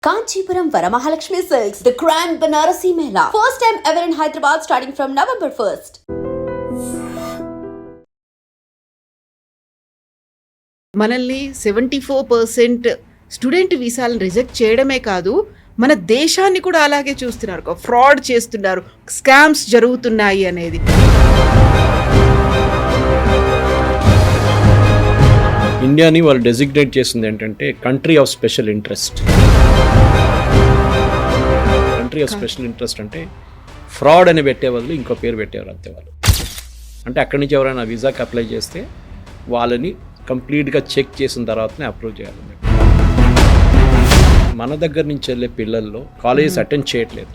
Kanchipuram Varamahalakshmi Silks, the Grand Banarasi Mela. First time ever in Hyderabad starting from November 1st. మనల్ని 74% student వీసాలను reject చేయడమే కాదు, మన దేశాన్ని కూడా అలాగే చూస్తున్నారు. ఫ్రాడ్ చేస్తున్నారు, స్కామ్స్ జరుగుతున్నాయి అనేది. ఇండియాని వాళ్ళు డెసిగ్నేట్ చేసింది ఏంటంటే country of special interest. Country of special interest అంటే ఫ్రాడ్ అని పెట్టే బదులు ఇంకో పేరు పెట్టేవారు అంతే వాళ్ళు. అంటే అక్కడి నుంచి ఎవరైనా వీసాకి అప్లై చేస్తే వాళ్ళని కంప్లీట్గా చెక్ చేసిన తర్వాతనే అప్రూవ్ చేయాలి. మన దగ్గర నుంచి వెళ్ళే పిల్లల్లో కాలేజెస్ అటెండ్ చేయట్లేదు.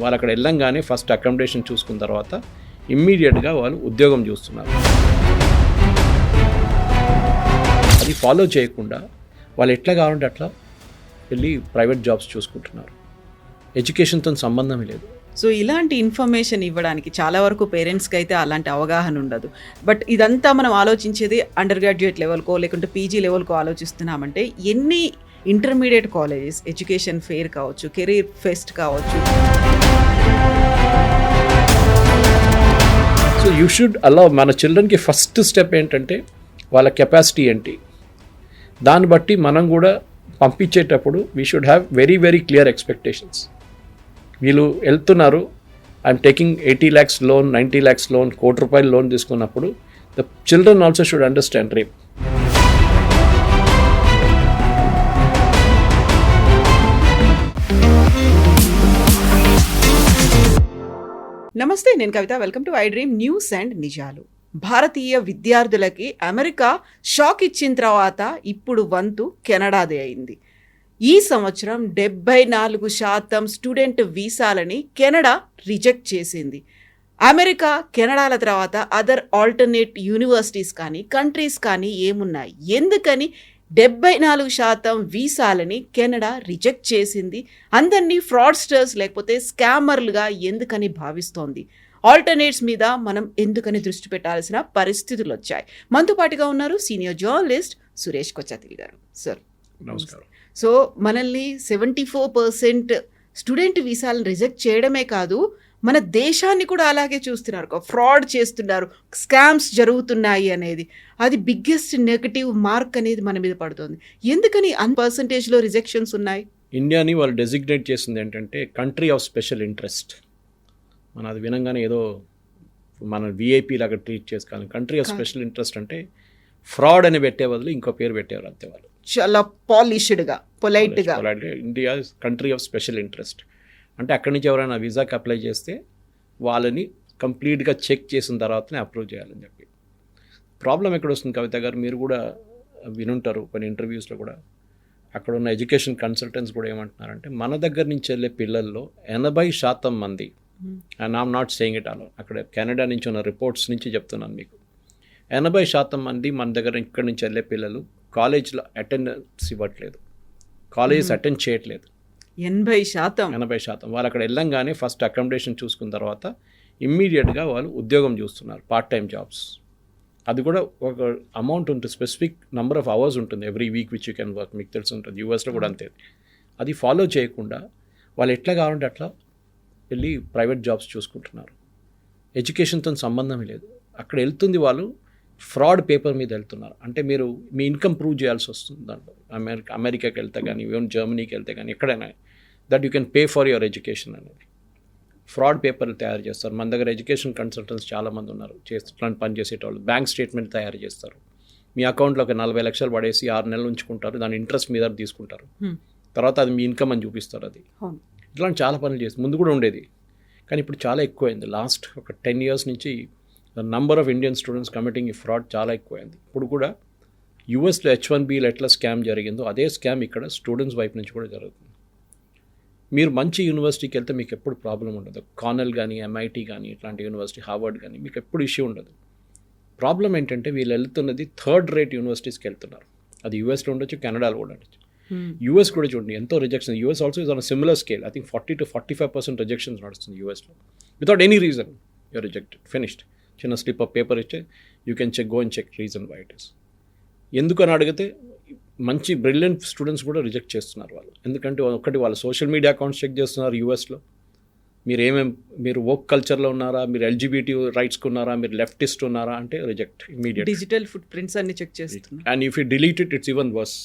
వాళ్ళు అక్కడ వెళ్ళంగానే ఫస్ట్ అకామిడేషన్ చూసుకున్న తర్వాత ఇమ్మీడియట్గా వాళ్ళు ఉద్యోగం చూస్తున్నారు. అది ఫాలో చేయకుండా వాళ్ళు ఎట్లా కావాలంటే అట్లా వెళ్ళి ప్రైవేట్ జాబ్స్ చూసుకుంటున్నారు. ఎడ్యుకేషన్తో సంబంధమే లేదు. సో ఇలాంటి ఇన్ఫర్మేషన్ ఇవ్వడానికి చాలా వరకు పేరెంట్స్కి అయితే అలాంటి అవగాహన ఉండదు. బట్ ఇదంతా మనం ఆలోచించేది అండర్ గ్రాడ్యుయేట్ లెవెల్కో లేకుంటే పీజీ లెవెల్కో ఆలోచిస్తున్నామంటే ఎన్ని ఇంటర్మీడియట్ కాలేజెస్, ఎడ్యుకేషన్ ఫెయిర్ కావచ్చు, కెరీర్ ఫెస్ట్ కావచ్చు. సో యూ షుడ్ అలౌ మన చిల్డ్రన్కి ఫస్ట్ స్టెప్ ఏంటంటే వాళ్ళ కెపాసిటీ ఏంటి, దాన్ని బట్టి మనం కూడా పంపించేటప్పుడు we should have very very clear expectations. వీళ్ళు వెళ్తున్నారు, I'm taking 80 lakhs loan, 90 lakhs loan, ₹1,00,00,000 loan తీసుకున్నప్పుడు the children also should understand రేప్. నమస్తే, నేను Kavitha. Welcome to I dream news and నిజాలు. భారతీయ విద్యార్థులకి అమెరికా షాక్ ఇచ్చిన తర్వాత ఇప్పుడు వంతు కెనడాదే అయింది. ఈ సంవత్సరం 74% స్టూడెంట్ వీసాలని కెనడా రిజెక్ట్ చేసింది. అమెరికా, కెనడాల తర్వాత అదర్ ఆల్టర్నేట్ యూనివర్సిటీస్ కానీ కంట్రీస్ కానీ ఏమున్నాయి? ఎందుకని 74% వీసాలని కెనడా రిజెక్ట్ చేసింది? అందరినీ ఫ్రాడ్స్టర్స్ లేకపోతే స్కామర్లుగా ఎందుకని భావిస్తోంది? ఆల్టర్నేట్స్ మీద మనం ఎందుకని దృష్టి పెట్టాల్సిన పరిస్థితులు వచ్చాయి? మనతో పాటుగా ఉన్నారు సీనియర్ జర్నలిస్ట్ సురేష్ కొచ్చాతిల్ గారు. సార్ నమస్కారం. సో మనల్ని 74% స్టూడెంట్ వీసాలను రిజెక్ట్ చేయడమే కాదు, మన దేశాన్ని కూడా అలాగే చూస్తున్నారు. ఫ్రాడ్ చేస్తున్నారు, స్కామ్స్ జరుగుతున్నాయి అనేది. అది బిగ్గెస్ట్ నెగటివ్ మార్క్ అనేది మన మీద పడుతుంది. ఎందుకని పర్సంటేజ్లో రిజెక్షన్స్ ఉన్నాయి? ఇండియాని వాళ్ళు డెసిగ్నేట్ చేసింది ఏంటంటే కంట్రీ ఆఫ్ స్పెషల్ ఇంట్రెస్ట్. మన అది వినంగానే ఏదో మన విఐపీ లాగా ట్రీట్ చేసుకోవాలి. కంట్రీ ఆఫ్ స్పెషల్ ఇంట్రెస్ట్ అంటే ఫ్రాడ్ అని పెట్టే బదులు ఇంకో పేరు పెట్టేవారు అంతే వాళ్ళు. చాలా పాలిష్డ్గా, పొలైట్గా India country of special interest అంటే అక్కడి నుంచి ఎవరైనా వీసాకి అప్లై చేస్తే వాళ్ళని కంప్లీట్గా చెక్ చేసిన తర్వాతనే అప్రూవ్ చేయాలని చెప్పి. ప్రాబ్లం ఎక్కడ వస్తుంది కవిత గారు, మీరు కూడా వినుంటారు కొన్ని ఇంటర్వ్యూస్లో కూడా. అక్కడ ఉన్న ఎడ్యుకేషన్ కన్సల్టెంట్స్ కూడా ఏమంటున్నారంటే మన దగ్గర నుంచి వెళ్ళే పిల్లల్లో 80% మంది, and I'm not saying it అలో, అక్కడ కెనడా నుంచి ఉన్న రిపోర్ట్స్ నుంచి చెప్తున్నాను మీకు, 80% మంది మన దగ్గర ఇక్కడి నుంచి వెళ్ళే పిల్లలు కాలేజ్లో అటెండెన్స్ ఇవ్వట్లేదు, కాలేజెస్ అటెండ్ చేయట్లేదు. 80% వాళ్ళు అక్కడ వెళ్ళంగానే ఫస్ట్ అకామిడేషన్ చూసుకున్న తర్వాత ఇమ్మీడియట్గా వాళ్ళు ఉద్యోగం చూస్తున్నారు, పార్ట్ టైం జాబ్స్. అది కూడా ఒక అమౌంట్ ఉంటుంది, స్పెసిఫిక్ నెంబర్ ఆఫ్ అవర్స్ ఉంటుంది every week which you can work. మీకు తెలిసి ఉంటుంది, యూఎస్లో కూడా అంతే. అది ఫాలో చేయకుండా వాళ్ళు ఎట్లా కావాలంటే అట్లా వెళ్ళి ప్రైవేట్ జాబ్స్ చూసుకుంటున్నారు. ఎడ్యుకేషన్తో సంబంధమే లేదు. అక్కడ వెళ్తుంది వాళ్ళు ఫ్రాడ్ పేపర్ మీద వెళ్తున్నారు. అంటే మీరు మీ ఇన్కమ్ ప్రూవ్ చేయాల్సి వస్తుంది దాంట్లో. అమెరికాకి వెళ్తే కానీ, ఈవెన్ జర్మనీకి వెళ్తే కానీ, ఎక్కడైనా that you can pay for your education అనేది. ఫ్రాడ్ పేపర్లు తయారు చేస్తారు. మన దగ్గర ఎడ్యుకేషన్ కన్సల్టెంట్స్ చాలామంది ఉన్నారు, చేస్తున్న పని చేసేటవాళ్ళు. బ్యాంక్ స్టేట్మెంట్ తయారు చేస్తారు. మీ అకౌంట్లో ఒక 40 లక్షలు పడేసి 6 నెలలు ఉంచుకుంటారు, దాని ఇంట్రెస్ట్ మీద తీసుకుంటారు. తర్వాత అది మీ ఇన్కమ్ అని చూపిస్తారు. అది ఇట్లాంటి చాలా పనులు చేస్తారు. ముందు కూడా ఉండేది, కానీ ఇప్పుడు చాలా ఎక్కువైంది. లాస్ట్ ఒక 10 years నుంచి the number of Indian students committing ఈ ఫ్రాడ్ చాలా ఎక్కువైంది. ఇప్పుడు కూడా యూఎస్లో H1Bలో ఎట్లా స్కామ్ జరిగిందో అదే స్కామ్ ఇక్కడ స్టూడెంట్స్ వైపు నుంచి కూడా జరుగుతుంది. మీరు మంచి యూనివర్సిటీకి వెళ్తే మీకు ఎప్పుడు ప్రాబ్లం ఉండదు. కార్నెల్ కానీ, MIT కానీ, ఇట్లాంటి యూనివర్సిటీ, హార్వర్డ్ కానీ, మీకు ఎప్పుడు ఇష్యూ ఉండదు. ప్రాబ్లం ఏంటంటే వీళ్ళు వెళ్తున్నది థర్డ్ రేట్ యూనివర్సిటీస్కి వెళ్తున్నారు. అది యూఎస్లో ఉండొచ్చు, కెనడాలో కూడా ఉండొచ్చు. యూఎస్ కూడా చూడండి ఎంతో rejection. US also is on similar scale. I think 40 to 45% rejections నడుస్తుంది యూఎస్లో. Without any reason you're rejected, finished. చిన్న స్లిప్ ఆఫ్ పేపర్ ఇస్తే you can check, go and check reason why it is. ఎందుకు అని అడిగితే మంచి బ్రిలియంట్ స్టూడెంట్స్ కూడా reject చేస్తున్నారు వాళ్ళు. ఎందుకంటే ఒకటి వాళ్ళ సోషల్ మీడియా అకౌంట్స్ చెక్ చేస్తున్నారు యూఎస్లో. మీరు వోక్ కల్చర్లో ఉన్నారా, మీరు ఎల్జిబిటీ రైట్స్కి ఉన్నారా, మీరు లెఫ్టిస్ట్ ఉన్నారా అంటే reject immediate. Digital foot prints అన్ని చెక్ చేస్తున్నారు. And if you delete it it's even worse.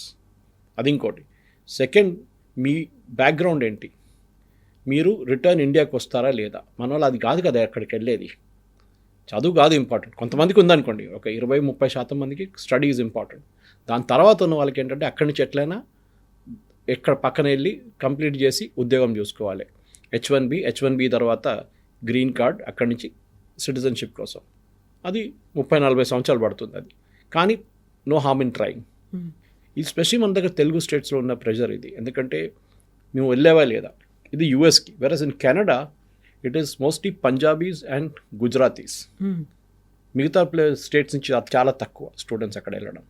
అది ఇంకోటి. సెకండ్, మీ బ్యాక్గ్రౌండ్ ఏంటి, మీరు రిటర్న్ ఇండియాకి వస్తారా లేదా. మన వాళ్ళు అది కాదు కదా అక్కడికి వెళ్ళేది, చదువు కాదు ఇంపార్టెంట్. కొంతమందికి ఉందనుకోండి, ఒక 20-30% మందికి స్టడీ ఈజ్ ఇంపార్టెంట్. దాని తర్వాత ఉన్న వాళ్ళకి ఏంటంటే అక్కడి నుంచి ఎట్లయినా ఎక్కడ పక్కన వెళ్ళి కంప్లీట్ చేసి ఉద్యోగం చూసుకోవాలి. హెచ్1బి తర్వాత గ్రీన్ కార్డ్, అక్కడి నుంచి సిటిజన్షిప్ కోసం. అది 30-40 సంవత్సరాలు పడుతుంది అది. కానీ నో హార్మ్ ఇన్ ట్రైయింగ్. ఇది స్పెషల్లీ మన దగ్గర తెలుగు స్టేట్స్లో ఉన్న ప్రెషర్ ఇది. ఎందుకంటే మేము వెళ్ళేవా లేదా. ఇది యూఎస్కి. Versus in Canada it is mostly Punjabis and Gujaratis. మిగతా స్టేట్స్ నుంచి చాలా తక్కువ స్టూడెంట్స్ అక్కడ వెళ్ళడం.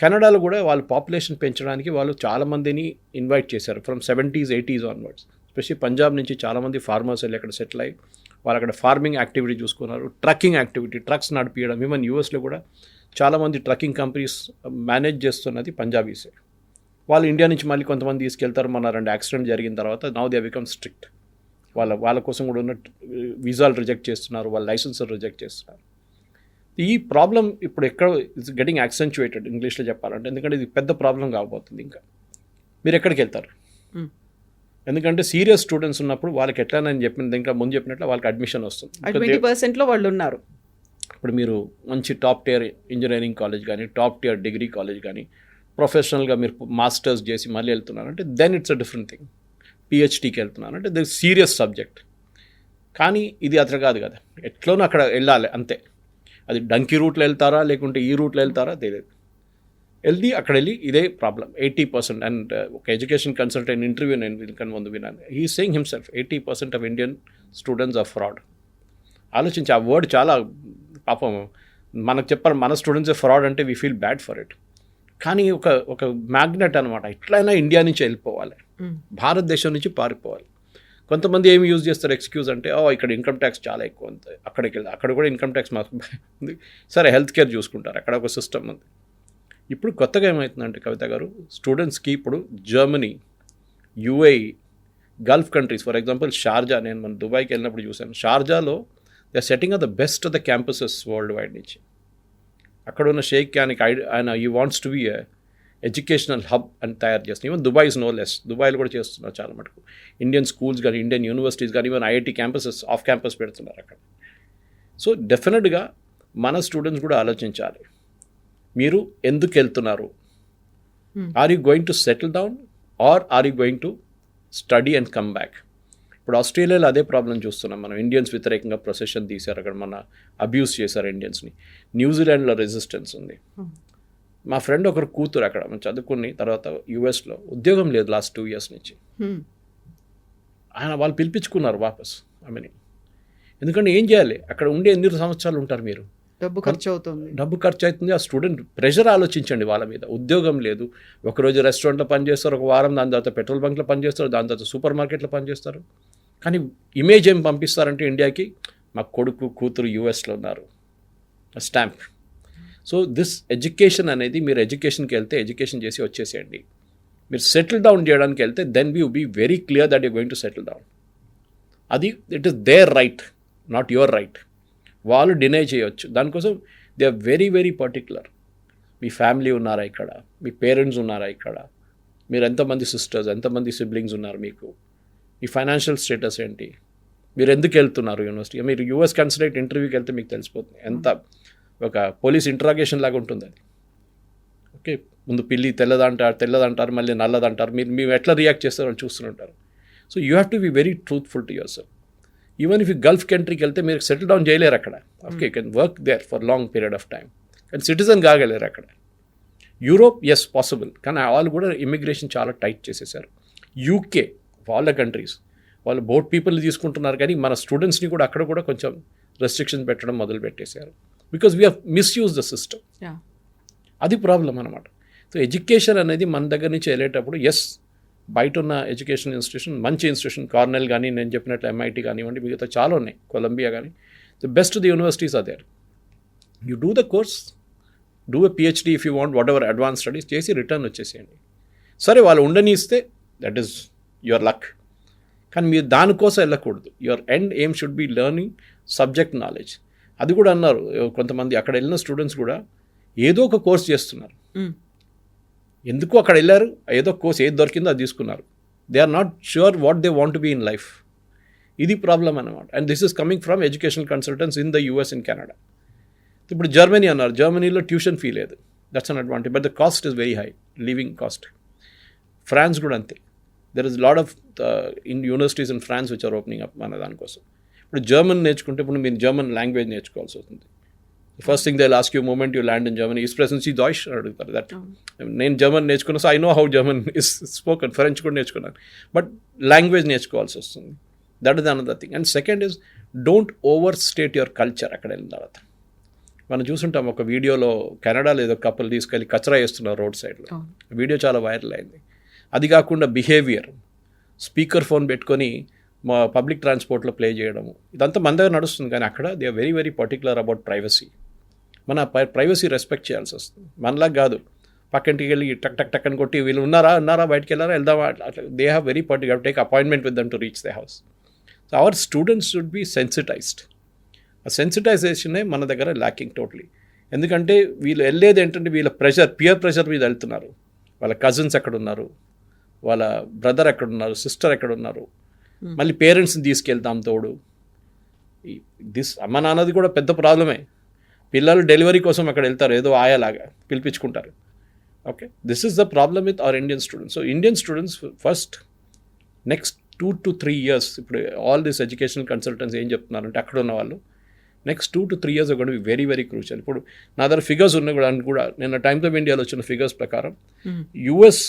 కెనడాలో కూడా వాళ్ళు పాపులేషన్ పెంచడానికి వాళ్ళు చాలామందిని ఇన్వైట్ చేశారు from 70s, 80s onwards. Specially Punjab నుంచి చాలామంది ఫార్మర్స్ వెళ్ళి అక్కడ సెటిల్ అయ్యి వాళ్ళు అక్కడ ఫార్మింగ్ యాక్టివిటీ చూసుకున్నారు, ట్రక్కింగ్ యాక్టివిటీ, ట్రక్స్ నడిపించడం. ఈవెన్ యూఎస్లో కూడా చాలామంది ట్రక్కింగ్ కంపెనీస్ మేనేజ్ చేస్తున్నది పంజాబీసే. వాళ్ళు ఇండియా నుంచి మళ్ళీ కొంతమంది తీసుకెళ్తారు. మన 2 యాక్సిడెంట్ జరిగిన తర్వాత నౌ దే బికమ్ స్ట్రిక్ట్. వాళ్ళ కోసం కూడా ఉన్న వీసాలు రిజెక్ట్ చేస్తున్నారు, వాళ్ళ లైసెన్స్ రిజెక్ట్ చేస్తున్నారు. ఈ ప్రాబ్లం ఇప్పుడు ఎక్కడ ఇట్స్ గెటింగ్ యాక్సెంచుయేటెడ్ ఇంగ్లీష్లో చెప్పాలంటే. ఎందుకంటే ఇది పెద్ద ప్రాబ్లం కాబోతుంది. ఇంకా మీరు ఎక్కడికి వెళ్తారు? ఎందుకంటే సీరియస్ స్టూడెంట్స్ ఉన్నప్పుడు వాళ్ళకి ఎట్లా నేను చెప్పింది ఇంకా ముందు చెప్పినట్లు వాళ్ళకి అడ్మిషన్ వస్తుంది. 20%లో వాళ్ళు ఉన్నారు. ఇప్పుడు మీరు మంచి టాప్ టియర్ ఇంజనీరింగ్ కాలేజ్ కానీ, టాప్ టియర్ డిగ్రీ కాలేజ్ కానీ, ప్రొఫెషనల్గా మీరు మాస్టర్స్ చేసి మళ్ళీ వెళ్తున్నారంటే then it's a different thing. పిహెచ్డీకి వెళ్తున్నారంటే ది సీరియస్ సబ్జెక్ట్. కానీ ఇది అట్లా కాదు కదా, ఎట్లోనూ అక్కడ వెళ్ళాలి అంతే. అది డంకీ రూట్లో వెళ్తారా లేకుంటే ఈ రూట్లో వెళ్తారా తెలియదు. అక్కడ వెళ్ళి ఇదే ప్రాబ్లం. 80% అండ్ ఒక ఎడ్యుకేషన్ కన్సల్టెంట్ ఇంటర్వ్యూ నేను వీళ్ళకన్నా ముందు విన్నాను. He saying himself 80% of Indian students are fraud. ఆలోచించి ఆ వర్డ్ చాలా పాపం మనకు చెప్పారు, మన స్టూడెంట్సే ఫ్రాడ్ అంటే we feel bad for it. కానీ ఒక మ్యాగ్నెట్ అనమాట. ఎట్లయినా ఇండియా నుంచి వెళ్ళిపోవాలి, భారతదేశం నుంచి పారిపోవాలి. కొంతమంది ఏమి యూజ్ చేస్తారు ఎక్స్క్యూజ్ అంటే, ఇక్కడ ఇన్కమ్ ట్యాక్స్ చాలా ఎక్కువ అంతే, అక్కడికి వెళ్ళి అక్కడ కూడా ఇన్కమ్ ట్యాక్స్ మాకు ఉంది, సరే హెల్త్ కేర్ చూసుకుంటారు, అక్కడ ఒక సిస్టమ్ ఉంది. ఇప్పుడు కొత్తగా ఏమవుతుందంటే కవిత గారు, స్టూడెంట్స్కి ఇప్పుడు Germany, UAE, Gulf countries, for example Sharjah, నేను మన దుబాయ్కి వెళ్ళినప్పుడు చూశాను, షార్జాలో they are setting off the best of the campuses worldwide నుంచి. అక్కడ ఉన్న షేక్ ఆయన ఈ wants to be educational hub అని తయారు చేస్తున్నాం. Even Dubai is no less. దుబాయ్లో కూడా చేస్తున్నారు చాలా మటుకు. ఇండియన్ స్కూల్స్ కానీ, ఇండియన్ యూనివర్సిటీస్ కానీ, even IIT campuses off campus పెడుతున్నారు అక్కడ. సో డెఫినెట్గా మన స్టూడెంట్స్ కూడా ఆలోచించాలి, మీరు ఎందుకు వెళ్తున్నారు? Are you going to settle down or are you going to study and come back? ఇప్పుడు ఆస్ట్రేలియాలో అదే ప్రాబ్లం చూస్తున్నాం మనం. ఇండియన్స్ వ్యతిరేకంగా ప్రొసెషన్ తీశారు, అక్కడ మన అబ్యూస్ చేశారు ఇండియన్స్ని. న్యూజిలాండ్లో రెసిస్టెన్స్ ఉంది. మా ఫ్రెండ్ ఒకరు కూతురు అక్కడ చదువుకుని తర్వాత యూఎస్లో ఉద్యోగం లేదు లాస్ట్ 2 years నుంచి. వాళ్ళు పిలిపించుకున్నారు వాపస్ ఆమెని. ఎందుకంటే ఏం చేయాలి, అక్కడ ఉండే ఎన్ని సంవత్సరాలు ఉంటారు మీరు? డబ్బు ఖర్చు అవుతుంది. ఆ స్టూడెంట్ ప్రెషర్ ఆలోచించండి వాళ్ళ మీద. ఉద్యోగం లేదు, ఒకరోజు రెస్టారెంట్లో పనిచేస్తారు, ఒక వారం దాని తర్వాత పెట్రోల్ బంక్లో పనిచేస్తారు, దాని తర్వాత సూపర్ మార్కెట్లో పనిచేస్తారు. కానీ ఇమేజ్ ఏం పంపిస్తారంటే ఇండియాకి, మా కొడుకు కూతురు యూఎస్లో ఉన్నారు, స్టాంప్. సో దిస్ ఎడ్యుకేషన్ అనేది, మీరు ఎడ్యుకేషన్కి వెళ్తే ఎడ్యుకేషన్ చేసి వచ్చేసేయండి. మీరు సెటిల్ డౌన్ చేయడానికి వెళ్తే then you be very clear that you going to settle down. అది it is their right, not your right. వాళ్ళు డినై చేయవచ్చు. దానికోసం they are very very particular. మీ ఫ్యామిలీ ఉన్నారా ఇక్కడ, మీ పేరెంట్స్ ఉన్నారా ఇక్కడ, మీరు ఎంతమంది సిస్టర్స్, ఎంతమంది సిబ్లింగ్స్ ఉన్నారు మీకు, మీ ఫైనాన్షియల్ స్టేటస్ ఏంటి, మీరు ఎందుకు వెళ్తున్నారు యూనివర్సిటీ. మీరు యూఎస్ కన్సలేట్ ఇంటర్వ్యూకి వెళ్తే మీకు తెలిసిపోతుంది, ఎంత ఒక పోలీస్ ఇంట్రాగేషన్ లాగా ఉంటుంది అది. ఓకే, ముందు పిల్లి తెల్లదంటారు, మళ్ళీ నల్లదంటారు. మీరు ఎట్లా రియాక్ట్ చేస్తారో వాళ్ళు చూస్తుంటారు. So you have to be very truthful to yourself. Even if you gulf కంట్రీకి వెళ్తే మీరు సెటిల్ డౌన్ చేయలేరు అక్కడ. Okay, you can work there for long period of time, కానీ సిటిజన్ కాగలేరు అక్కడ. యూరోప్ ఎస్ పాసిబుల్, కానీ వాళ్ళు కూడా ఇమిగ్రేషన్ చాలా టైట్ చేసేసారు. యూకే, వాళ్ళ కంట్రీస్ వాళ్ళు బోట్ పీపుల్ని తీసుకుంటున్నారు, కానీ మన స్టూడెంట్స్ని కూడా అక్కడ కూడా కొంచెం రెస్ట్రిక్షన్ పెట్టడం మొదలు పెట్టేశారు. Because we have misuse the system. అది ప్రాబ్లం అనమాట. సో ఎడ్యుకేషన్ అనేది మన దగ్గర నుంచి వెళ్ళేటప్పుడు, ఎస్ బయట ఉన్న ఎడ్యుకేషన్ ఇన్స్టిట్యూషన్ మంచి ఇన్స్టిట్యూషన్, కార్నెల్ కానీ, నేను చెప్పినట్లు ఎంఐటి కానివ్వండి, మిగతా చాలా ఉన్నాయి, కొలంబియా కానీ, the best the universities are there. You do the course, do a PhD if you want whatever advance studies చేసి రిటర్న్ వచ్చేసేయండి. సరే వాళ్ళు ఉండనిస్తే దట్ ఈస్ యువర్ లక్, కానీ మీరు దానికోసం వెళ్ళకూడదు. Your end aim should be learning subject knowledge. అది కూడా అన్నారు కొంతమంది అక్కడ వెళ్ళిన స్టూడెంట్స్ కూడా ఏదో ఒక కోర్స్ చేస్తున్నారు. ఎందుకు అక్కడ వెళ్ళారు, ఏదో కోర్స్ ఏది దొరికిందో అది తీసుకున్నారు. They are not sure what they want be in life. ఇది ప్రాబ్లం అన్నమాట. And this is coming from educational consultants in the US in Canada. ఇప్పుడు జర్మనీ అన్నారు, జర్మనీలో ట్యూషన్ ఫీ లేదు, that's an advantage, but the cost is very high, living cost. France కూడా అంతే. There is lot of in universities in France which are opening up మన దానికోసం. ఇప్పుడు German నేర్చుకుంటే ఇప్పుడు మీరు జర్మన్ లాంగ్వేజ్ నేర్చుకోవాల్సి వస్తుంది. First thing they will ask you moment you land in Germany is ప్రెసెన్స్ ఈ డాయిష్ అడుగుతారు. దట్ నేను జర్మన్ నేర్చుకున్నా, so I know how German is spoken. French కూడా నేర్చుకున్నాను, బట్ లాంగ్వేజ్ నేర్చుకోవాల్సి వస్తుంది. That is another thing. And second is don't overstate your culture. అక్కడ వెళ్ళిన తర్వాత మనం చూసుంటాం ఒక వీడియోలో కెనడాలో ఏదో కపుల్ తీసుకెళ్ళి కచరా వేస్తున్నారు రోడ్ సైడ్లో. వీడియో చాలా వైరల్ అయింది. అది కాకుండా బిహేవియర్, స్పీకర్ ఫోన్ పెట్టుకొని మా పబ్లిక్ ట్రాన్స్పోర్ట్లో ప్లే చేయడము, ఇదంతా మన దగ్గర నడుస్తుంది. కానీ అక్కడ they are very very particular about privacy. మన ప్రైవసీ రెస్పెక్ట్ చేయాల్సి వస్తుంది. మనలా కాదు పక్కింటికి వెళ్ళి టక్ టక్ టక్ అని కొట్టి వీళ్ళు ఉన్నారా బయటికి వెళ్ళారా వెళ్దామా అట్లా. They have very particular take appointment with them to reach the house. So our students should be sensitised. ఆ సెన్సిటైజేషనే మన దగ్గర ల్యాకింగ్ టోటలీ. ఎందుకంటే వీళ్ళు వెళ్ళేది ఏంటంటే వీళ్ళ ప్రెషర్, పియర్ ప్రెషర్ మీద వెళ్తున్నారు. వాళ్ళ కజిన్స్ ఎక్కడ ఉన్నారు, వాళ్ళ బ్రదర్ ఎక్కడున్నారు, సిస్టర్ ఎక్కడున్నారు, మళ్ళీ పేరెంట్స్ని తీసుకెళ్తాం తోడు. అమ్మ నాన్నది కూడా పెద్ద ప్రాబ్లమే. పిల్లలు డెలివరీ కోసం అక్కడ వెళ్తారు, ఏదో ఆయాలాగా పిలిపించుకుంటారు. Okay, this is the problem with our Indian students. So Indian students first next 2 to 3 years, ఇప్పుడు ఆల్ దిస్ ఎడ్యుకేషనల్ కన్సల్టెంట్స్ ఏం చెప్తున్నారంటే అక్కడ ఉన్న వాళ్ళు నెక్స్ట్ 2 to 3 years కూడా వెరీ వెరీ క్రూషియల్. ఇప్పుడు నా దగ్గర ఫిగర్స్ ఉన్నాయి కూడా నిన్న టైమ్స్ ఆఫ్ ఇండియాలో వచ్చిన ఫిగర్స్ ప్రకారం యుఎస్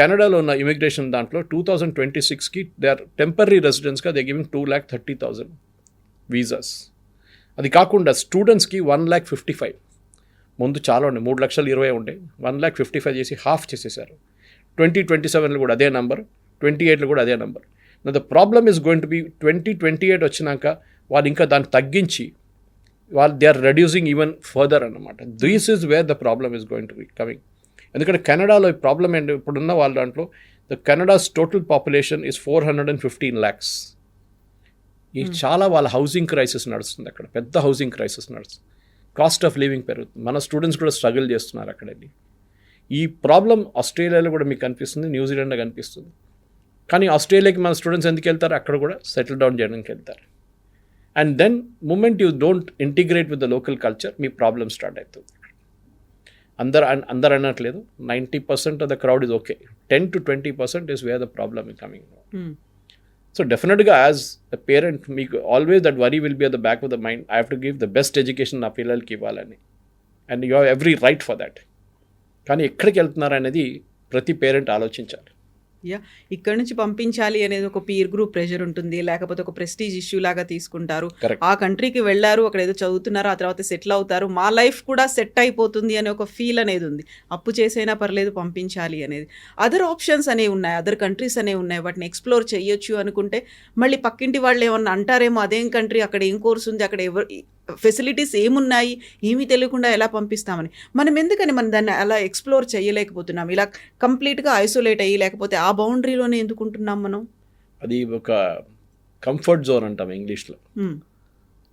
కెనడాలో ఉన్న ఇమిగ్రేషన్ దాంట్లో 2026కి దే ఆర్ టెంపరీ రెసిడెంట్స్గా దే గివింగ్ 2,30,000 వీసాస్. అది కాకుండా స్టూడెంట్స్కి 1,55,000. ముందు చాలా ఉండే 3,20,000 ఉండే, 1,55,000 చేసి హాఫ్ చేసేసారు. 2027లో కూడా అదే నెంబర్, 28లో కూడా అదే నెంబర్. The problem is going to be 2028 వచ్చినాక వాళ్ళు ఇంకా దాన్ని తగ్గించి they are reducing even further అన్నమాట. This is where the problem is going to be coming. ఎందుకంటే కెనడాలో ఈ ప్రాబ్లం ఏంటి, ఇప్పుడున్న వాళ్ళ దాంట్లో the Canada's total population is 415 lakhs. ఈ చాలా వాళ్ళ హౌసింగ్ క్రైసిస్ నడుస్తుంది అక్కడ, పెద్ద హౌసింగ్ క్రైసిస్ నడుస్తుంది. కాస్ట్ ఆఫ్ లివింగ్ పెరుగుతుంది. మన స్టూడెంట్స్ కూడా స్ట్రగుల్ చేస్తున్నారు అక్కడ వెళ్ళి. ఈ ప్రాబ్లం ఆస్ట్రేలియాలో కూడా మీకు కనిపిస్తుంది, న్యూజిలాండ్లో కనిపిస్తుంది. కానీ ఆస్ట్రేలియాకి మన స్టూడెంట్స్ ఎందుకు వెళ్తారు, అక్కడ కూడా సెటిల్ డౌన్ చేయడానికి వెళ్తారు. And then moment you don't integrate with the local culture, మీ ప్రాబ్లమ్ స్టార్ట్ అవుతుంది. అందరు అనట్లేదు, 90% of the crowd is okay, 10 to 20% is where the problem is coming. So డెఫినెట్గా యాజ్ ద పేరెంట్ మీకు always that worry will be at the back of the mind. I have to give the best education నా పిల్లలకి ఇవ్వాలని, and you have every right for that. కానీ ఎక్కడికి వెళ్తున్నారు అనేది ప్రతి పేరెంట్ ఆలోచించాలి. ఇక్కడ నుంచి పంపించాలి అనేది ఒక పీర్ గ్రూప్ ప్రెషర్ ఉంటుంది, లేకపోతే ఒక ప్రెస్టీజ్ ఇష్యూ లాగా తీసుకుంటారు. ఆ కంట్రీకి వెళ్ళారు, అక్కడ ఏదో చదువుతున్నారు, ఆ తర్వాత సెటిల్ అవుతారు, మా లైఫ్ కూడా సెట్ అయిపోతుంది అనే ఒక ఫీల్ అనేది ఉంది. అప్పు చేసైనా పర్లేదు పంపించాలి అనేది. అదర్ ఆప్షన్స్ అనేవి ఉన్నాయి, అదర్ కంట్రీస్ అనేవి ఉన్నాయి, వాటిని ఎక్స్ప్లోర్ చేయొచ్చు అనుకుంటే మళ్ళీ పక్కింటి వాళ్ళు ఏమన్నా అంటారేమో, అదేం కంట్రీ, అక్కడ ఏం కోర్స్ ఉంది, అక్కడ ఫెసిలిటీస్ ఏమున్నాయి, ఏమీ తెలియకుండా ఎలా పంపిస్తామని. మనం ఎందుకని దాన్ని అలా ఎక్స్ప్లోర్ చేయలేకపోతున్నాం, ఇలా కంప్లీట్గా ఐసోలేట్ అయ్యి, లేకపోతే ఆ బౌండరీలోనే ఎందుకుంటున్నాం మనం. అది ఒక కంఫర్ట్ జోన్ అంటాం ఇంగ్లీష్లో.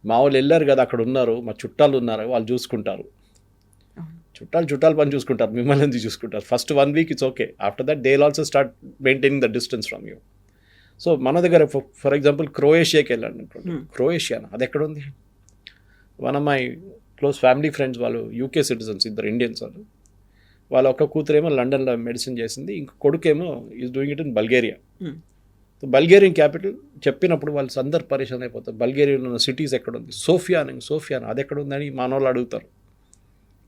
మా వాళ్ళు వెళ్ళారు కదా, అక్కడ ఉన్నారు, మా చుట్టాలు ఉన్నారు, వాళ్ళు చూసుకుంటారు. చుట్టాలు పని చూసుకుంటారు, మిమ్మల్ని ఎందుకు చూసుకుంటారు. First 1 week it's okay, after that they will also start maintaining the distance from you. So మన దగ్గర ఫర్ ఎగ్జాంపుల్ క్రొయేషియాకి వెళ్ళాను అనుకోండి. క్రొయేషియానా, అది ఎక్కడ ఉంది? One of my close family friends వాళ్ళు యూకే సిటిజన్స్, ఇద్దరు ఇండియన్స్. వాళ్ళ ఒక కూతురేమో లండన్లో మెడిసిన్ చేసింది, ఇంకో కొడుకేమో is doing it in Bulgaria. Bulgarian capital చెప్పినప్పుడు వాళ్ళు అందరు పరిశాన్ అయిపోతారు. బల్గేరియాలో ఉన్న సిటీస్ ఎక్కడ ఉంది, సోఫియా అది ఎక్కడ ఉందని మనోళ్ళు అడుగుతారు.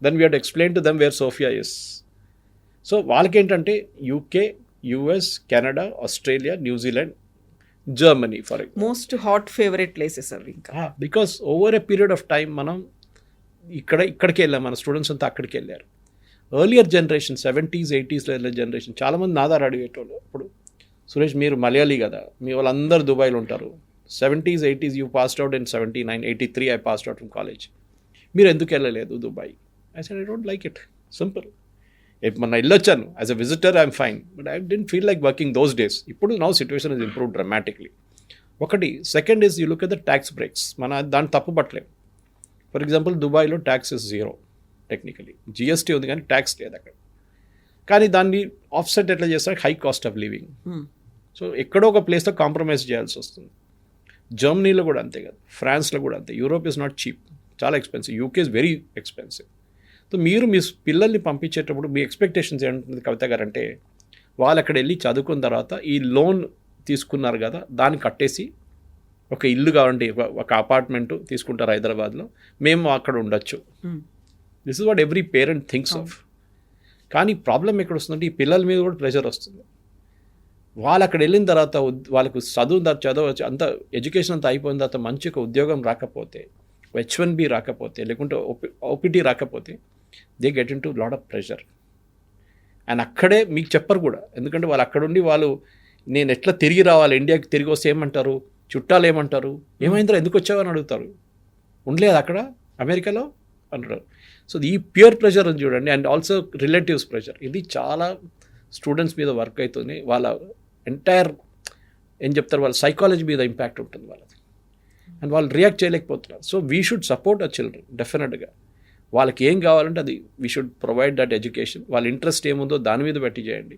Then we have to explain to them where Sofia is. So వాళ్ళకేంటంటే UK, US, Canada, Australia, New Zealand, Germany for most hot favourite places అవి. ఇంకా because over a period of time మనం ఇక్కడికి వెళ్ళాం, మన స్టూడెంట్స్ అంతా అక్కడికి వెళ్ళారు. ఎర్లియర్ జనరేషన్ 70s, 80s వెళ్ళే జనరేషన్ చాలామంది నాదారు అడిగేటోళ్ళు. ఇప్పుడు సురేష్ మీరు మలయాళీ కదా, మీ వాళ్ళందరూ దుబాయ్లో ఉంటారు. 70s, 80s you passed out in 79, 83 I passed out from college. మీరు ఎందుకు వెళ్ళలేదు Dubai? I said I don't like it, simple. మొన్న వెళ్ళొచ్చాను as a visitor, I'm fine, but I don't feel like working those days. ఇప్పుడు now situation is improve dramatically. ఒకటి. Second is you look at the tax breaks. మన దాన్ని తప్పు పట్టలేము. For example దుబాయ్లో tax is 0 technically. GST ఉంది కానీ tax లేదు అక్కడ. కానీ దాన్ని ఆఫ్సెట్ ఎట్లా చేస్తారు? High cost of living. So ఎక్కడో ఒక ప్లేస్లో కాంప్రమైజ్ చేయాల్సి వస్తుంది. జర్మనీలో కూడా అంతే కదా, ఫ్రాన్స్లో కూడా అంతే. యూరోప్ ఇస్ నాట్ చీప్, చాలా expensive. UK is very expensive. So మీరు మీ పిల్లల్ని పంపించేటప్పుడు మీ ఎక్స్పెక్టేషన్స్ ఏంటంటుంది కవిత గారు అంటే, వాళ్ళు అక్కడ వెళ్ళి చదువుకున్న తర్వాత ఈ లోన్ తీసుకున్నారు కదా దాన్ని కట్టేసి ఒక ఇల్లు కావాలంటే ఒక అపార్ట్మెంటు తీసుకుంటారు హైదరాబాద్లో, మేము అక్కడ ఉండొచ్చు. This is what every parent thinks of. కానీ ప్రాబ్లం ఎక్కడ వస్తుందంటే ఈ పిల్లల మీద కూడా ప్రెషర్ వస్తుంది. వాళ్ళు అక్కడ వెళ్ళిన తర్వాత వాళ్ళకు చదువు అంత ఎడ్యుకేషన్ అంతా అయిపోయిన తర్వాత మంచి ఒక ఉద్యోగం రాకపోతే, H1B రాకపోతే, లేకుంటే OPT రాకపోతే, they get in to lot of pressure. And అక్కడే మీకు చెప్పరు కూడా, ఎందుకంటే వాళ్ళు అక్కడుండి వాళ్ళు నేను ఎట్లా తిరిగి రావాలి, ఇండియాకి తిరిగి వస్తే ఏమంటారు, చుట్టాలు ఏమంటారు, ఏమైందో ఎందుకు వచ్చావని అడుగుతారు. ఉండలేదు అక్కడ అమెరికాలో అంటారు. సో ఈ ప్యూర్ ప్రెషర్ అని చూడండి. అండ్ ఆల్సో రిలేటివ్స్ ప్రెషర్, ఇది చాలా స్టూడెంట్స్ మీద వర్క్ అవుతుంది. వాళ్ళ ఎంటైర్ ఏం చెప్తారు, వాళ్ళ సైకాలజీ మీద ఇంపాక్ట్ ఉంటుంది వాళ్ళది. అండ్ వాళ్ళు రియాక్ట్ చేయలేకపోతున్నారు. So we should support our children డెఫినెట్గా. వాళ్ళకి ఏం కావాలంటే అది we should provide that education. వాళ్ళ ఇంట్రెస్ట్ ఏముందో దాని మీద పెట్టి చేయండి.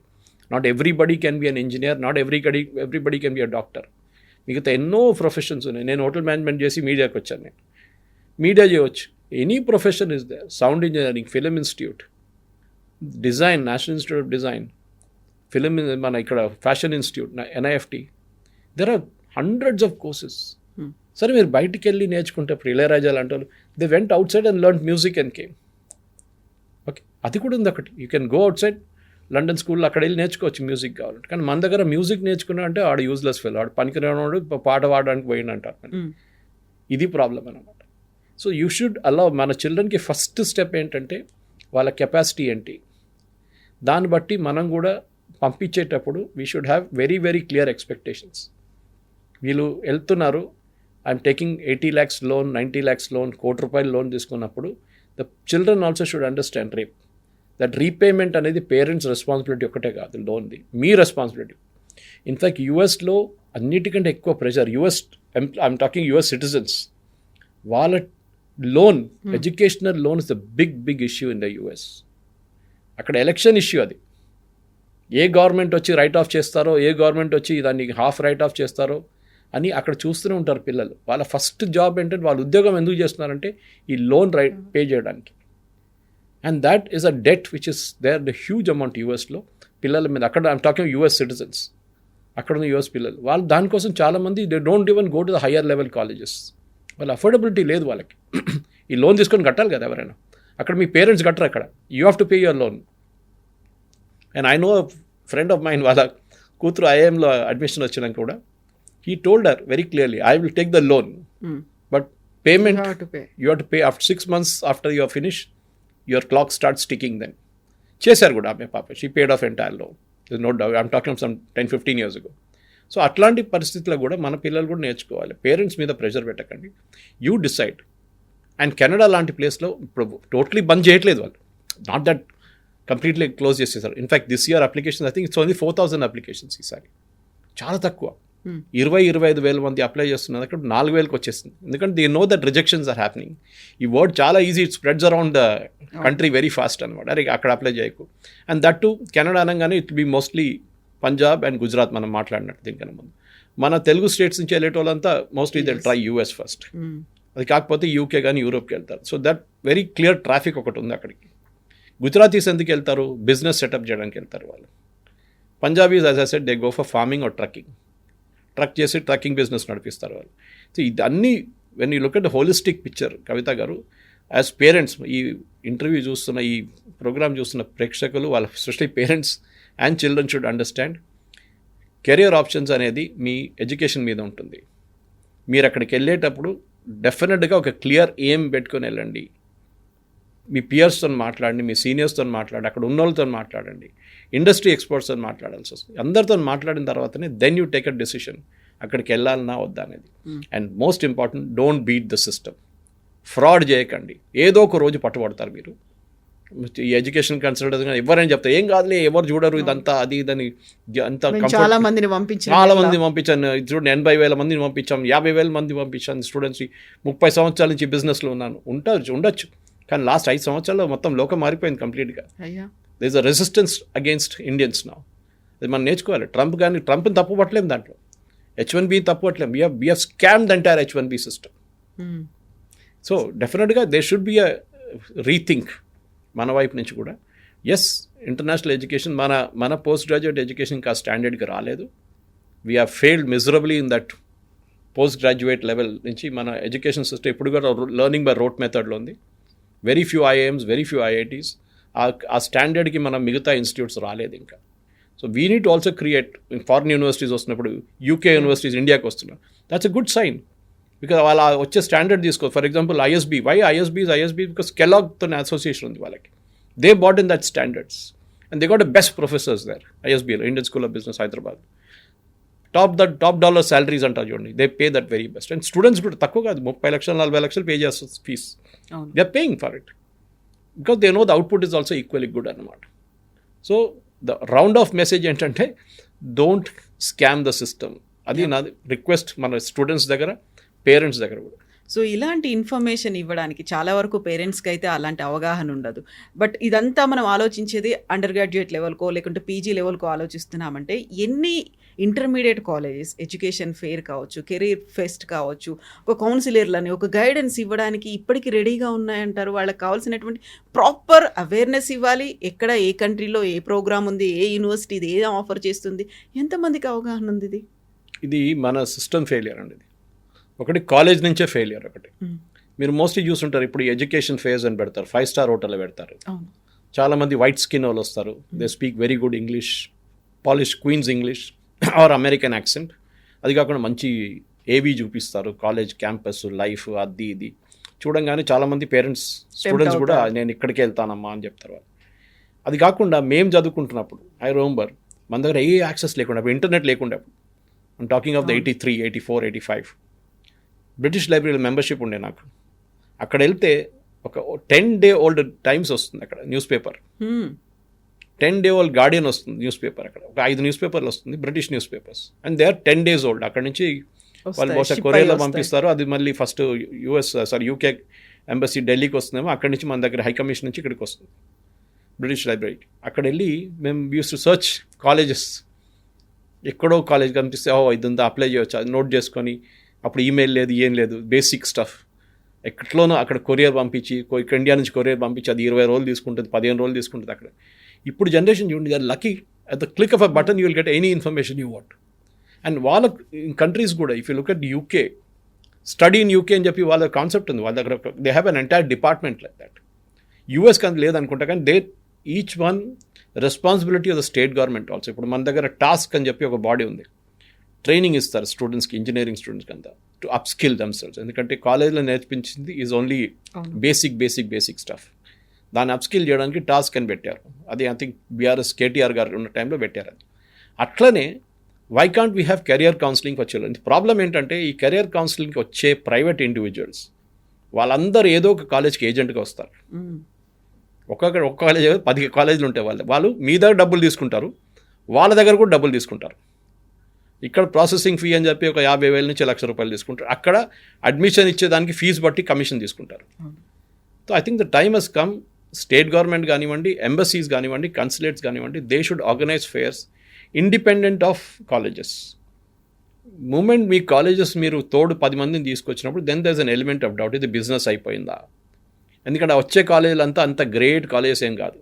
Not everybody can be an engineer, not everybody can be a doctor. మిగతా ఎన్నో ప్రొఫెషన్స్ ఉన్నాయి. నేను హోటల్ మేనేజ్మెంట్ చేసి మీడియాకి వచ్చాను. నేను మీడియా చేయవచ్చు. Any profession is there. Sound engineering, film institute, design, national institute of design, film మన ఇక్కడ fashion institute, NIFT. There are hundreds of courses. సరే మీరు బయటికి వెళ్ళి నేర్చుకుంటే ఇప్పుడు ఇళయరాజా లాంటి వాళ్ళు they went outside and learn music and came. Okay, అది కూడా ఉంది ఒకటి. You can go outside London స్కూల్లో అక్కడ వెళ్ళి నేర్చుకోవచ్చు మ్యూజిక్ కావాలంటే. కానీ మన దగ్గర మ్యూజిక్ నేర్చుకున్నా అంటే ఆడ యూజ్లెస్ ఫెల్, ఆడు పనికిరాడు, పాట పాడడానికి పోయిందంటారు. ఇది ప్రాబ్లం అనమాట. సో యూ షుడ్ అలౌ మన చిల్డ్రన్కి ఫస్ట్ స్టెప్ ఏంటంటే వాళ్ళ కెపాసిటీ ఏంటి, దాన్ని బట్టి మనం కూడా పంపించేటప్పుడు we should have very very clear expectations. వీళ్ళు వెళ్తున్నారు, I'm taking 80 lakhs loan, 90 lakhs loan, ₹1 కోటి లోన్ తీసుకున్నప్పుడు the children also should understand that repayment అనేది పేరెంట్స్ రెస్పాన్సిబిలిటీ ఒకటే కాదు, లోన్ది మీ రెస్పాన్సిబిలిటీ. ఇన్ఫ్యాక్ట్ యూఎస్లో అన్నిటికంటే ఎక్కువ pressure. I'm talking US citizens, వాళ్ళ loan, educational loan is the big issue in the US. అక్కడ ఎలక్షన్ ఇష్యూ అది. ఏ గవర్నమెంట్ వచ్చి రైట్ ఆఫ్ చేస్తారో, ఏ గవర్నమెంట్ వచ్చి దాన్ని హాఫ్ రైట్ ఆఫ్ చేస్తారో అని అక్కడ చూస్తూనే ఉంటారు పిల్లలు. వాళ్ళ ఫస్ట్ జాబ్ ఏంటంటే వాళ్ళ ఉద్యోగం ఎందుకు చేస్తున్నారంటే ఈ లోన్ పే చేయడానికి. And that is a debt which is there the huge amount యూఎస్లో పిల్లల మీద. అక్కడ ఐమ్ టాకింగ్ US సిటిజన్స్, అక్కడ ఉన్న US పిల్లలు. వాళ్ళు దానికోసం చాలామంది they don't even go to the higher level colleges. వాళ్ళ అఫోర్డబిలిటీ లేదు వాళ్ళకి. ఈ లోన్ తీసుకొని కట్టాలి కదా ఎవరైనా. అక్కడ మీ పేరెంట్స్ కట్టరు, అక్కడ you have to pay your loan. And I know friend of mine, వాళ్ళ కూతురు IIMలో అడ్మిషన్ వచ్చినాక కూడా he told her very clearly, I will take the loan, but payment you have to pay after 6 months after you are finished, your clock starts ticking then. Chesaru kuda ame papa, she paid off entire loan. There's no doubt. I'm talking of some 10-15 years ago. So atlanti paristhitilo kuda mana pillalu kuda నేర్చుకోవాలి. Parents మీద pressure పెట్టకండి, you decide. And Canada లాంటి ప్లేస్లో ఇప్పుడు totally బంద్ చేయట్లేదు వాళ్ళు, not that completely close చేసేసారు. In fact this year applications I think it's only 4,000 applications ఈసారి, చాలా తక్కువ. 20-25 వేల మంది అప్లై చేస్తున్నారు, అక్కడ 4,000కి వచ్చేస్తుంది. ఎందుకంటే they know that rejections are happening. ఈ వర్డ్ చాలా easy, it spreads around the country very fast అనమాట. అరే అక్కడ అప్లై చేయకు. అండ్ దట్ టు కెనడా అనగానే it be mostly Punjab and Gujarat, మనం మాట్లాడినట్టు దీనికన్నా ముందు. మన తెలుగు స్టేట్స్ నుంచి వెళ్ళేటోళ్ళంతా mostly they try US first. అది కాకపోతే UK కానీ యూరోప్కి వెళ్తారు. So that very clear traffic ఒకటి ఉంది అక్కడికి. గుజరాతీస్ ఎందుకు వెళ్తారు? బిజినెస్ సెటప్ చేయడానికి వెళ్తారు వాళ్ళు. Punjabis as I said they go for farming or trucking. Truck చేసి ట్రక్కింగ్ బిజినెస్ నడిపిస్తారు వాళ్ళు. సో ఇదన్నీ when you look at the holistic picture Kavitha గారు, యాజ్ పేరెంట్స్, ఈ ఇంటర్వ్యూ చూస్తున్న, ఈ ప్రోగ్రామ్ చూస్తున్న ప్రేక్షకులు, వాళ్ళ especially parents and children should understand career options అనేది మీ ఎడ్యుకేషన్ మీద ఉంటుంది. మీరు అక్కడికి వెళ్ళేటప్పుడు డెఫినెట్గా ఒక క్లియర్ ఎయిమ్ పెట్టుకొని వెళ్ళండి. మీ పియర్స్తో మాట్లాడండి, మీ సీనియర్స్తో మాట్లాడండి, అక్కడ ఉన్న వాళ్ళతో మాట్లాడండి, ఇండస్ట్రీ ఎక్స్పర్ట్స్తో మాట్లాడాల్సి వస్తుంది. అందరితో మాట్లాడిన తర్వాతనే then you take a decision అక్కడికి వెళ్ళాలన్నా వద్దా అనేది. And most important, don't beat the system. Fraud చేయకండి, ఏదో ఒక రోజు పట్టుబడతారు మీరు. ఈ ఎడ్యుకేషన్ కన్సల్టెంట్స్ కానీ ఎవరైనా చెప్తారు ఏం కాదులే, ఎవరు చూడరు ఇదంతా అది ఇదని అంత చాలా మందిని పంపించారు, చాలా మందిని పంపించాను. చూడండి 80,000 మందిని పంపించాం, 50,000 మంది పంపించాను స్టూడెంట్స్. 30 సంవత్సరాల నుంచి బిజినెస్లో ఉన్నాను. ఉండొచ్చు, కానీ లాస్ట్ 5 సంవత్సరాల్లో మొత్తం లోకం మారిపోయింది కంప్లీట్గా. They is a resistance against Indians now. అది మనం నేర్చుకోవాలి. ట్రంప్ని తప్పు పట్టలేము, దాంట్లో H1B తప్పు పట్టలేము. We have scammed the entire H1B system. So డెఫినెట్గా they should be a rethink మన వైపు నుంచి కూడా. ఎస్, ఇంటర్నేషనల్ ఎడ్యుకేషన్ మన పోస్ట్ గ్రాడ్యుయేట్ ఎడ్యుకేషన్ ఇంకా స్టాండర్డ్కి రాలేదు. We have failed miserably in that post graduate level నుంచి. మన ఎడ్యుకేషన్ సిస్టమ్ ఇప్పుడు కూడా లెర్నింగ్ బై రోట్ మెథడ్లో ఉంది. Very few IIMs, very few IITs. ఆ స్టాండర్డ్కి మనం మిగతా ఇన్స్టిట్యూట్స్ రాలేదు ఇంకా. So we need to also create. Foreign universities వస్తున్నప్పుడు UK యూనివర్సిటీస్ ఇండియాకి వస్తున్నారు. That's a good sign, because వాళ్ళ వచ్చే స్టాండర్డ్ తీసుకో. For example ISB, why ISB because కెలాగ్తో అసోసియేషన్ ఉంది వాళ్ళకి. They bought in that standards and they got the best professors there. ISBలో, Indian school of business, Hyderabad. Top dollar salaries అంటారు చూడండి. They pay that very best. And students కూడా తక్కువ కాదు, 30 లక్షలు 40 లక్షలు పే చేస్తారు fees. They are paying for it because they know the output is also equally good అనమాట. So the round of message ఏంటంటే డోంట్ స్కామ్ ద సిస్టమ్. అది నా రిక్వెస్ట్ మన స్టూడెంట్స్ దగ్గర, పేరెంట్స్ దగ్గర కూడా. సో ఇలాంటి ఇన్ఫర్మేషన్ ఇవ్వడానికి చాలా వరకు పేరెంట్స్కి అయితే అలాంటి అవగాహన ఉండదు. బట్ ఇదంతా మనం ఆలోచించేది అండర్ గ్రాడ్యుయేట్ లెవెల్కో లేకుంటే PG లెవెల్కో ఆలోచిస్తున్నామంటే ఎన్ని ఇంటర్మీడియట్ కాలేజెస్ ఎడ్యుకేషన్ ఫెయిర్ కావచ్చు, కెరీర్ ఫెస్ట్ కావచ్చు, ఒక కౌన్సిలర్లని ఒక గైడెన్స్ ఇవ్వడానికి ఇప్పటికీ రెడీగా ఉన్నాయంటారు. వాళ్ళకి కావాల్సినటువంటి ప్రాపర్ అవేర్నెస్ ఇవ్వాలి. ఎక్కడ ఏ కంట్రీలో ఏ ప్రోగ్రామ్ ఉంది, ఏ యూనివర్సిటీ ఇది ఏ ఆఫర్ చేస్తుంది, ఎంతమందికి అవగాహన ఉంది? ఇది మన సిస్టమ్ ఫెయిలియర్ అండి. ఇది ఒకటి కాలేజ్ నుంచే ఫెయిలియర్. ఒకటి మీరు మోస్ట్లీ చూస్తుంటారు, ఇప్పుడు ఎడ్యుకేషన్ ఫేజ్ అని పెడతారు, 5-star హోటల్లో పెడతారు. చాలామంది వైట్ స్కిన్ వాళ్ళు వస్తారు. They speak very good English, polish Queen's English or American accent. అది కాకుండా మంచి AV చూపిస్తారు, కాలేజ్ క్యాంపస్ లైఫ్ అది ఇది చూడంగానే చాలామంది పేరెంట్స్ స్టూడెంట్స్ కూడా నేను ఇక్కడికి వెళ్తానమ్మా అని చెప్తారు. అది కాకుండా మేము చదువుకుంటున్నప్పుడు ఐ రిమెంబర్ మన దగ్గర ఏ యాక్సెస్ లేకుండా, ఇంటర్నెట్ లేకుండా, I'm talking of the 83, 84, 85 British లైబ్రరీలో మెంబర్షిప్ ఉండే నాకు. అక్కడ వెళ్తే ఒక 10-day old టైమ్స్ వస్తుంది అక్కడ newspaper. 10-day old Guardian వస్తుంది న్యూస్ పేపర్. అక్కడ ఒక 5 న్యూస్ పేపర్లు వస్తుంది, British newspapers. And they are 10 days old. అక్కడ నుంచి వాళ్ళు బహుశా కొరియాలో పంపిస్తారు. అది మళ్ళీ ఫస్ట్ UK ఎంబసీ ఢిల్లీకి వస్తుందేమో, అక్కడి నుంచి మన దగ్గర హై కమిషన్ నుంచి ఇక్కడికి వస్తుంది బ్రిటిష్ లైబ్రరీకి. అక్కడ వెళ్ళి మేము యూస్ టు సర్చ్ కాలేజెస్. ఎక్కడో కాలేజ్ కనిపిస్తే ఇదంతా అప్లై చేయవచ్చు, అది నోట్ చేసుకొని. అప్పుడు ఈమెయిల్ లేదు, ఏం లేదు, బేసిక్ స్టఫ్. ఎక్కట్లోనో అక్కడ కొరియర్ పంపించి, ఇక్కడ ఇండియా నుంచి కొరియర్ పంపించి అది 20 రోజులు తీసుకుంటుంది, 15 రోజులు తీసుకుంటుంది అక్కడ. ఇప్పుడు జనరేషన్ చూడండి, they are lucky. At the click of a button you will get any information you want. And వాళ్ళ కంట్రీస్ కూడా if you look at UK, study in UK అని చెప్పి వాళ్ళ కాన్సెప్ట్ ఉంది. వాళ్ళ దగ్గర they have an entire department like that. US కానీ లేదనుకుంటా, కానీ they each one responsibility of the state government also. ఇప్పుడు మన దగ్గర టాస్క్ అని చెప్పి ఒక బాడీ ఉంది, ట్రైనింగ్ ఇస్తారు స్టూడెంట్స్కి, ఇంజనీరింగ్ స్టూడెంట్స్కి అంతా, టు అప్స్కిల్ దెమ్సెల్వ్స్. ఎందుకంటే కాలేజ్లో నేర్పించింది ఈజ్ ఓన్లీ బేసిక్ స్టఫ్. దాన్ని అప్స్కిల్ చేయడానికి టాస్క్ అని పెట్టారు. అది ఐ థింక్ BRS KTR గారు ఉన్న టైంలో పెట్టారు. అది అట్లనే why can't we have career counseling for children? Problem ఏంటంటే ఈ కెరియర్ కౌన్సిలింగ్కి వచ్చే ప్రైవేట్ ఇండివిజువల్స్ వాళ్ళందరూ ఏదో ఒక కాలేజ్కి ఏజెంట్గా వస్తారు. ఒక్క కాలేజ్ 10 కాలేజీలు ఉంటాయి. వాళ్ళు మీ దగ్గర డబ్బులు తీసుకుంటారు, వాళ్ళ దగ్గర కూడా డబ్బులు తీసుకుంటారు. ఇక్కడ ప్రాసెసింగ్ ఫీ అని చెప్పి ఒక 50,000 నుంచి ₹1,00,000 తీసుకుంటారు. అక్కడ అడ్మిషన్ ఇచ్చేదానికి ఫీజు బట్టి కమిషన్ తీసుకుంటారు. So I think the time has come. State government కానివ్వండి, ఎంబసీస్ కానివ్వండి, కన్సులేట్స్ కానివ్వండి, they should organize fairs independent of colleges. Moment మీ కాలేజెస్ మీరు తోడు 10 మందిని తీసుకొచ్చినప్పుడు then there is an element of doubt, ఇది బిజినెస్ అయిపోయిందా? ఎందుకంటే వచ్చే కాలేజీలు అంత గ్రేట్ కాలేజెస్ ఏం కాదు.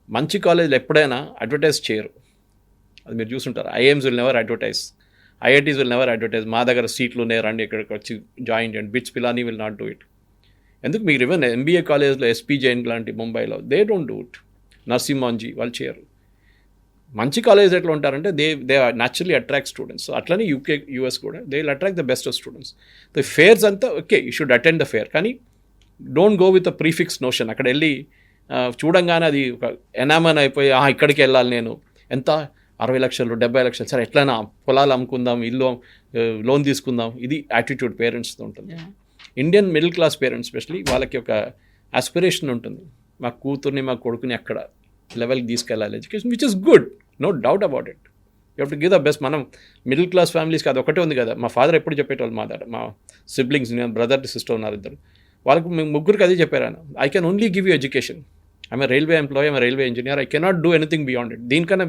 మంచి కాలేజీలు ఎప్పుడైనా అడ్వర్టైజ్ చేయరు, అది మీరు చూసుంటారు. IIMs will never advertise, IITs will never advertise. మా దగ్గర సీట్లు ఉన్నాయి, రండి ఇక్కడికి వచ్చి జాయిన్ చేయండి. BITS Pilani will not do it. ఎందుకు? మీరు ఈవెన్ MBA కాలేజ్లో SP జైన్ లాంటి ముంబైలో దే డోంట్ డూ ఇట్. నర్సింహాంజీ వాళ్ళు చేయరు. మంచి కాలేజ్ ఎట్లా ఉంటారంటే they naturally attract students. So అట్లనే UK US కూడా they will attract the best of students. The fairs అంతా okay, you should attend the fair, కానీ don't go with a prefix notion. అక్కడ వెళ్ళి చూడంగానే అది ఒక ఎనామన్ అయిపోయి ఇక్కడికి వెళ్ళాలి నేను, ఎంత 60 లక్షలు 70 లక్షలు, సరే ఎట్లయినా పొలాలు అమ్ముకుందాం, ఇల్లు లోన్ తీసుకుందాం, ఇది యాటిట్యూడ్ పేరెంట్స్తో ఉంటుంది. Indian middle class parents especially వాళ్ళకి ఒక ఆస్పిరేషన్ ఉంటుంది, మా కూతుర్ని మా కొడుకుని అక్కడ లెవెల్కి తీసుకెళ్ళాలి education, which is good, no doubt about it. You have to give the best. మనం మిడిల్ క్లాస్ ఫ్యామిలీస్కి అది ఒకటే ఉంది కదా. మా ఫాదర్ ఎప్పుడు చెప్పేటోళ్ళు, మా సిబ్లింగ్స్, బ్రదర్ సిస్టర్ ఉన్నారు ఇద్దరు, వాళ్ళకి మేము ముగ్గురికి అదే చెప్పారు ఆయన, I can only give you education. I'm railway employee, I'm railway engineer, I cannot do anything beyond it. దీనికన్నా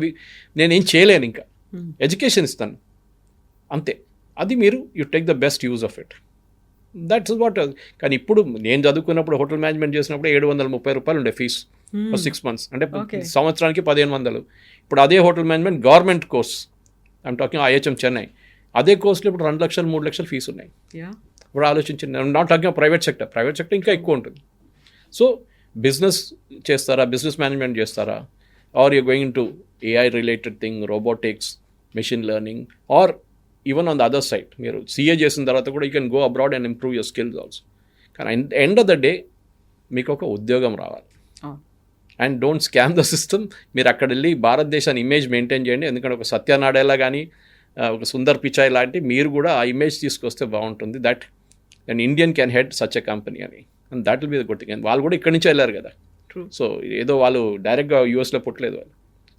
నేనేం చేయలేను, ఇంకా ఎడ్యుకేషన్ ఇస్తాను అంతే. అది మీరు you take the best use of it, that's what. కానీ ఇప్పుడు నేను చదువుకున్నప్పుడు హోటల్ మేనేజ్మెంట్ చేసినప్పుడు 730 రూపాయలు ఉండే ఫీజు 6 months, అంటే సంవత్సరానికి 1500. ఇప్పుడు అదే hotel management government course, I'm talking IHM Chennai, అదే కోర్సులో ఇప్పుడు 2 లక్షలు 3 లక్షలు ఫీజు ఉన్నాయి. ఇప్పుడు ఆలోచించండి, నాట్ టాకింగ్ ప్రైవేట్ సెక్టర్ ఇంకా ఎక్కువ ఉంటుంది. సో బిజినెస్ చేస్తారా, బిజినెస్ మేనేజ్మెంట్ చేస్తారా, or you going to AI related thing, robotics, machine learning, or even on the other side మీరు CA చేసిన తర్వాత కూడా you can go abroad and improve your skills also. కానీ ఎండ్ ఆఫ్ ద డే మీకు ఒక ఉద్యోగం రావాలి. And don't scam the system. మీరు అక్కడ వెళ్ళి భారతదేశాన్ని ఇమేజ్ మెయింటైన్ చేయండి. ఎందుకంటే ఒక సత్యనాడేలా కానీ ఒక సుందర్ పిచాయ్ లాంటి మీరు కూడా ఆ ఇమేజ్ తీసుకొస్తే బాగుంటుంది. That and Indian can head such a company అని, and that will be the good thing. వాళ్ళు కూడా ఇక్కడి నుంచి వెళ్ళారు కదా. సో ఏదో వాళ్ళు డైరెక్ట్గా యూఎస్లో పుట్టలేదు వాళ్ళు.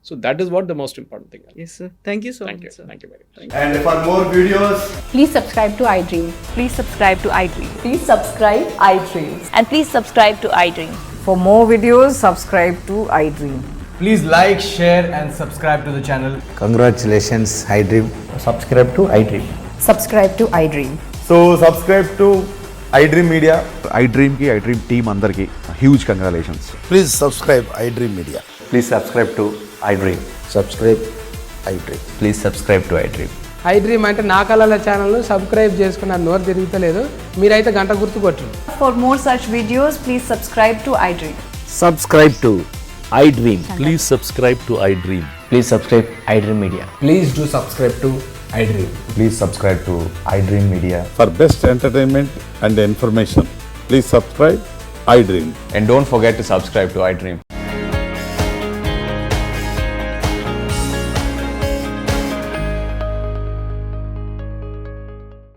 So that is what the most important thing is. Yes, sir. Thank you so Thank much, you. sir. Thank you very much. And for more videos, Please subscribe to iDream. Please subscribe to iDream. Please subscribe iDreams. And please subscribe to iDream. For more videos, subscribe to iDream. please like, share and subscribe to the channel. Congratulations, iDream. Subscribe to iDream. Subscribe to iDream. So subscribe to iDream Media. iDream ki iDream team అందరికి huge congratulations. Please subscribe iDream Media. Please subscribe to iDream. Subscribe iDream. Please subscribe to iDream. iDream అంటే నా కళల ఛానల్ను subscribe చేసుకున్న నోరు తిరుగుతలేదు, మీరైతే గంట గుర్తు కొట్టండి. For more such videos, please subscribe to iDream. Subscribe to iDream. Please subscribe to iDream. Please subscribe iDream Media. Please do subscribe to iDream. Please subscribe to iDream Media. For best entertainment and information, please subscribe iDream. And don't forget to subscribe to iDream.